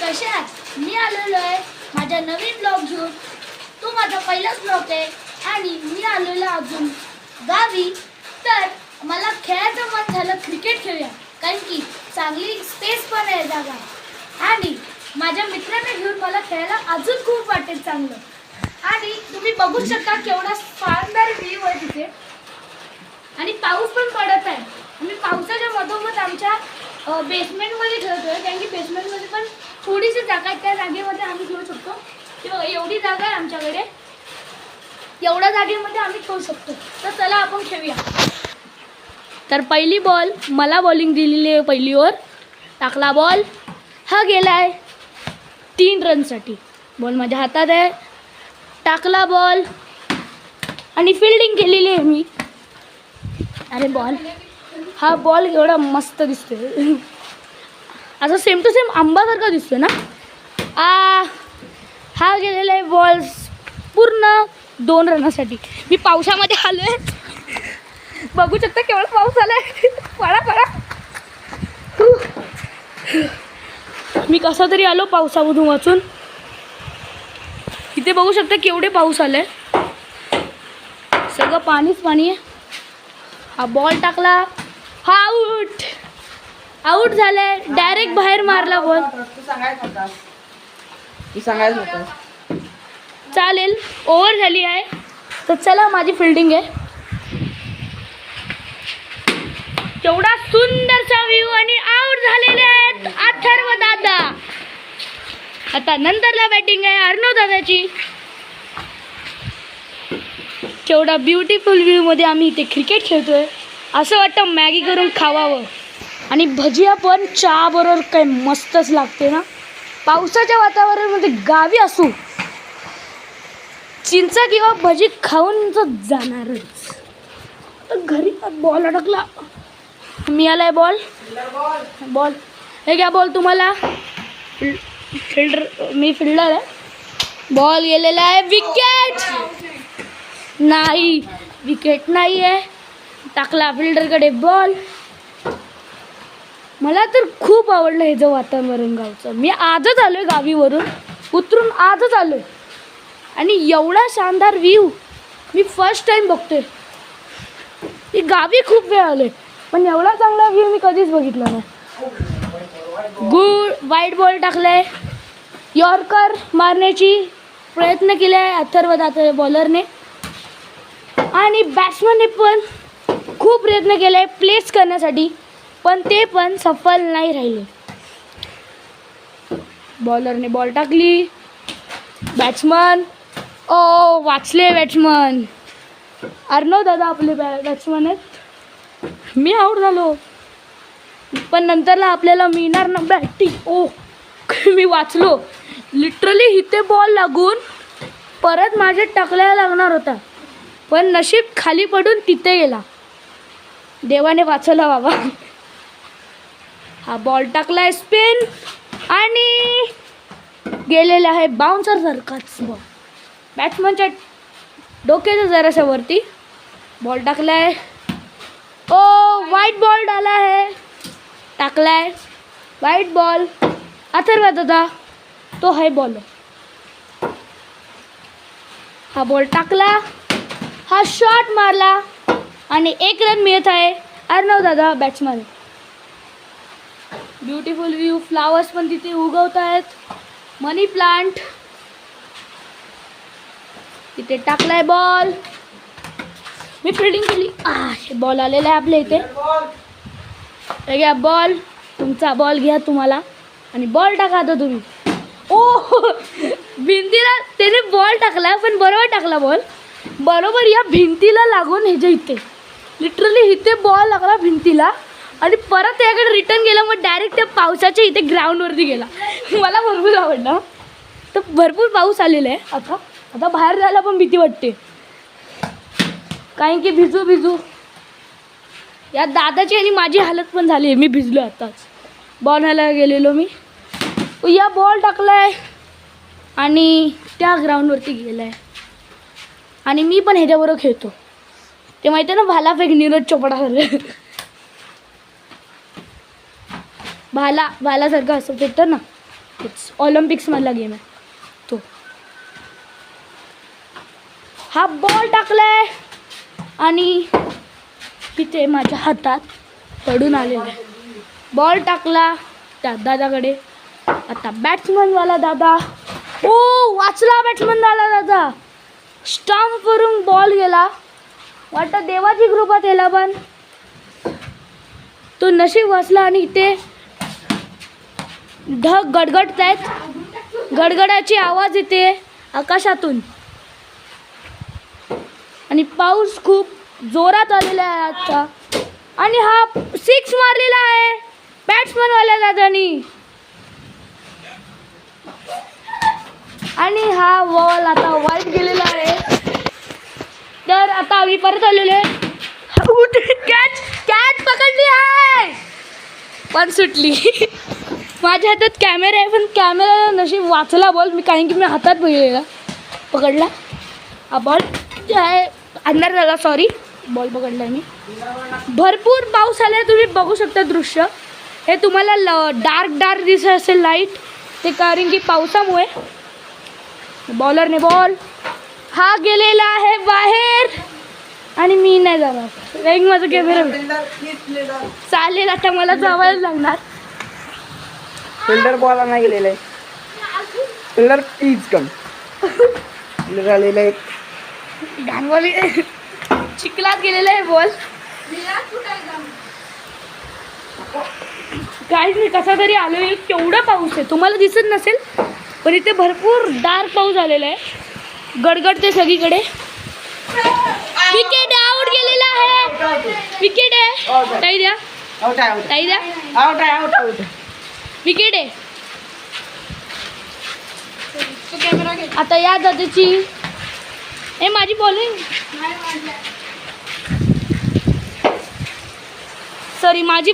कसे आहात? मी आलेलो आहे माझ्या नवीन ब्लॉग घेऊन. तो माझा पहिलाच ब्लॉग आहे आणि मी आलेलो अजून गावी. तर मला खेळायचं मन झालं, क्रिकेट खेळूया, कारण की चांगली स्पेस पण आहे जागा आणि माझ्या मित्रांना घेऊन मला खेळायला अजून खूप वाटेल चांगलं. आणि तुम्ही बघू शकता केवढा शानदार व्ह्यू आहे तिथे आणि पाऊस पण पडत आहे. आम्ही पावसाच्या मधोमध आमच्या बेसमेंटमध्ये खेळतोय, कारण की बेसमेंटमध्ये पण थोडीशी जागा आहे, त्या जागेमध्ये आम्ही खेळू शकतो. किंवा एवढी जागा आहे आमच्याकडे, एवढ्या जागेमध्ये आम्ही खेळू शकतो. तर चला आपण खेळूया. तर पहिली बॉल मला बॉलिंग दिलेली आहे. पहिली ओव्हर टाकला बॉल, हा गेला आहे 3 रनसाठी. बॉल माझ्या हातात आहे, टाकला बॉल आणि फिल्डिंग केलेली आहे मी. अरे बॉल, हा बॉल एवढा मस्त दिसतोय, असं सेम टू सेम आंबासारखा दिसतोय ना. हा गेलेला आहे बॉल पूर्ण 2 रनासाठी. मी पावसामध्ये आलो आहे, बघू शकता केवढा पाऊस आला आहे. पळा पळा, मी कसा तरी आलो पावसामधून वाचून. इथे बघू शकता केवढे पाऊस आले, सगळं पाणीच पाणी आहे. हा बॉल टाकला, हा आऊट. आऊट झालाय, डायरेक्ट बाहेर मारला बॉल. चालेल, ओव्हर झाली आहे. तर चला माझी फिल्डिंग आहे. केवढा सुंदरचा व्ह्यू आणि आऊट झालेले आहेत अथर्व दादा. आता नंतरला बॅटिंग आहे अर्णव दादाची. केवढा ब्युटिफुल व्ह्यू मध्ये आम्ही इथे क्रिकेट खेळतोय. असं वाटतं मॅगी करून खावावं आणि भजिया पण चहा बरोबर काय मस्तच लागते ना. पावसाच्या वातावरणामध्ये गावी असू, चिंचा किंवा भजी खाऊन जाणारच. तर घरी बॉल अडकला, मी आलाय बॉल. बॉल हे घ्या बॉल तुम्हाला. मी फिल्डर आहे. बॉल गेलेला आहे, विकेट नाही, विकेट नाही आहे. टाकला फिल्डरकडे बॉल. मला तर खूप आवडलं हे जो वातावरण गावचं. मी आजच आलोय गावीवरून, उतरून आजच आलोय आणि एवढा शानदार व्ह्यू मी फर्स्ट टाइम बघतोय. मी गावी खूप वेळ आलोय पण एवढा चांगला व्ह्यू मी कधीच बघितला नाही. गुड वाईट बॉल टाकलाय, यॉर्कर मारण्याची प्रयत्न केलाय अथर्व दादा बॉलरने आणि बॅट्समनने पण खूप प्रयत्न केलाय प्लेस करण्यासाठी, पण ते पण सफल नाही राहिले. बॉलरने बॉल टाकली, बॅट्समन वाचले. बॅट्समन अर्णव दादा आपले बॅट्समन आहेत. मी आऊट झालो, पण नंतरला आपल्याला मिळणार ना बॅटिंग. मी वाचलो. लिटरली इथे बॉल लागून परत माझे टाकल्याला लागणार होता, पण नशीब खाली पडून तिथे गेला. देवाने वाचवला बाबा. हा बॉल टाकलाय स्पिन आणि गेलेला आहे बाउन्सर सारखाच बॉल. बॅट्समनच्या डोक्याच्या जराशा वरती बॉल टाकलाय. वाईट बॉल डाला है, टाकलाय वाईट बॉल. अथर्व दादा तो है बॉलर. हा बॉल टाकला, हा शॉट मारला आणि 1 रन मिळत आहे अर्णव दादा बॅट्समन. ब्युटिफुल व्ह्यू, फ्लावर्स पण तिथे उगवत आहेत, मनी प्लांट. तिथे टाकलाय बॉल, मी फिल्डिंग केली. बॉल आलेला आहे आपल्या इथे. घ्या बॉल, तुमचा बॉल घ्या तुम्हाला आणि बॉल टाका आता तुम्ही. भिंतीला त्याने बॉल टाकला, पण बरोबर टाकला बॉल, बरोबर या भिंतीला लागून ह्याच्या इथे. लिटरली इथे बॉल लागला भिंतीला आणि परत त्याकडे रिटर्न गेला. मग डायरेक्ट त्या पावसाच्या इथे ग्राउंडवरती गेला. मला भरपूर आवडलं. तर भरपूर पाऊस आलेला आहे. आता बाहेर जायला पण भीती वाटते, कारण की भिजू या दादाची आणि माझी हालत पण झाली आहे. मी भिजलो आताच. बॉल ह्याला गेलेलो मी, या बॉल टाकलाय आणि त्या ग्राउंडवरती गेला आहे. आणि मी पण ह्याच्याबरोबर खेळतो, ते माहिती आहे ना, भालाफेक नीरज चोपडा भालासारखं असं फेकतं ना, ऑलिम्पिक्स मधला गेम आहे तो. हा बॉल टाकलाय आणि तिथे माझ्या हातात पडून आलेला आहे. बॉल टाकला त्या दादाकडे. आता बॅट्समनवाला दादा, ओ वाचला बॅट्समन वाला दादा. स्टंप वरून बॉल गेला. वाटतं देवाची कृपा त्याला, पण तो नशीब वाचला. आणि इथे ढग गडगडत आहेत. गडगडाची आवाज येते आकाशातून आणि पाऊस खूप जोरात आलेला आहे आता. आणि हा 6 मारलेला आहे बॅट्समन वाल्या दादानी. आणि हा बॉल आता वाईट गेलेला आहे. तर आता आम्ही परत आलेलो आहे. कॅच कॅच पकडली आहे पण सुटली. माझ्या हातात कॅमेरा आहे पण कॅमेरा नशीब वाचला बॉल. मी कारण की मी हातात पकडला हा बॉल आहे. अंदर झाला, सॉरी. बॉल पकडला मी. भरपूर पाऊस आला आहे. तुम्ही बघू शकता दृश्य. हे तुम्हाला डार्क दिसत असेल लाईट, ते कारण की पावसामुळे. बॉलरने बॉल हा गेलेला आहे बाहेर आणि मी नाही जाणार. एक माझा कॅमेरा चालेल. आता मला जावायला लागणार. फिल्डर बॉल नाही गेलेला आहे. Fielder please come. फिल्डर आलेला आहे. घाणवाली चिखलात गेलेला आहे बॉल. काहीच नाही, कसा तरी आलोय. केवढा पाऊस आहे तुम्हाला दिसत नसेल पण इथे भरपूर डार्क पाऊस आलेला आहे. गडगडते सगळीकडे. विकेट आउट गेलेला आहे. विकेट आहे. ताई द्या, आउट आहे. ताई द्या. आउट आहे. Out out. विकेट आहे. आता या दादाची माझी बॉलिंग सॉरी माझी